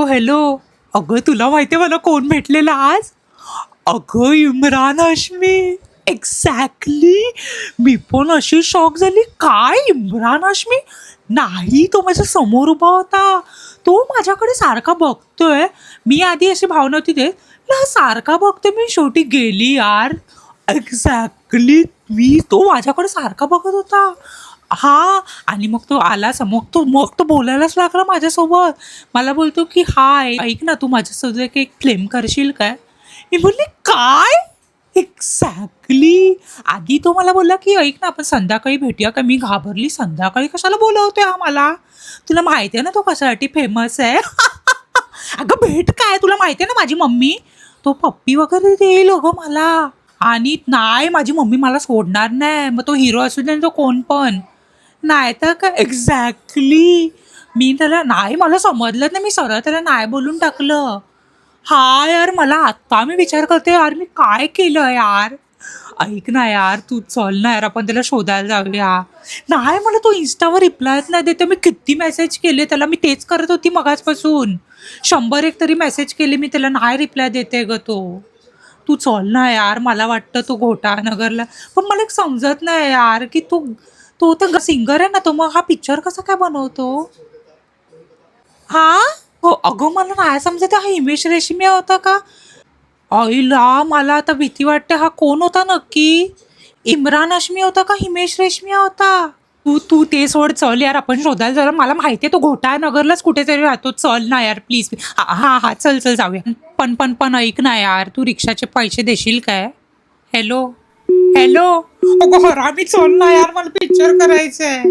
Hello. अगं तुला माहितीये मला कोण भेटलेलं आज? अगं इम्रान हाशमी. एक्झॅक्टली. मी पण अशी शॉक झाली. काय इम्रान हाशमी? नाही, तो माझ्या समोर उभा होता. तो माझ्याकडे सारखा बघतोय. मी आधी अशी भावना होती ते ला सारखा बघतोय. मी शेवटी गेली यार. एक्झॅक्टली. तो माझ्याकडे सारखा बघत होता. हा. आणि मग तो आला समोर. मग तो बोलायलाच लागला माझ्यासोबत. मला बोलतो की हाय, ऐक ना, तू माझ्यासोबत एक फ्लेम करशील काय? मी बोलली काय? एक्झॅक्टली. आधी तो मला बोलला की ऐक ना, आपण संध्याकाळी भेटूया का? मी घाबरली. संध्याकाळी कशाला बोलवतोय हा मला? तुला माहिती आहे ना तो कशासाठी फेमस आहे? अगं भेट काय, तुला माहिती आहे ना माझी मम्मी. तो पप्पी वगैरे देईल अगं मला. आणि नाही, माझी मम्मी मला सोडणार नाही. मग तो हिरो असू दे ना, तो कोण पण. नाही तर काय. एक्झॅक्टली. मी त्याला नाही, मला समजलं नाही. मी सरळ त्याला नाही बोलून टाकलं. हा यार, मला आत्ता मी विचार करते यार, मी काय केलं यार. ऐक ना यार, तू चल ना यार, आपण त्याला शोधायला जाऊया. नाही, मला तो इन्स्टावर रिप्लायच नाही देते. मी किती मेसेज केले त्याला. मी तेच करत होती मगाचपासून. 100 तरी मेसेज केले मी त्याला. नाही रिप्लाय देते ग तो. तू चल ना यार, मला वाटतं तो घोटानगरला. पण मला एक समजत नाही यार की तो तो तर सिंगर आहे ना, तो मग हा पिक्चर कसा काय बनवतो? हा. हो अगं, मला नाही समजत हा हिमेश रेशमिया होता का? आईला, मला आता भीती वाटते. हा कोण होता नक्की? इम्रान हाशमी होता का हिमेश रेशमिया होता? तू तू ते सोड. चल यार, आपण शोधायला जाऊया. मला माहितीये तो घोटाळनगरलाच कुठेतरी राहतो. चल ना यार प्लीज. हा हा हा, चल चल जाऊया. पण ऐक ना यार, तू रिक्षाचे पैसे देशील काय? हॅलो. हॅलो. अगं हरामी, चल ना यार, मला पिक्चर करायचंय.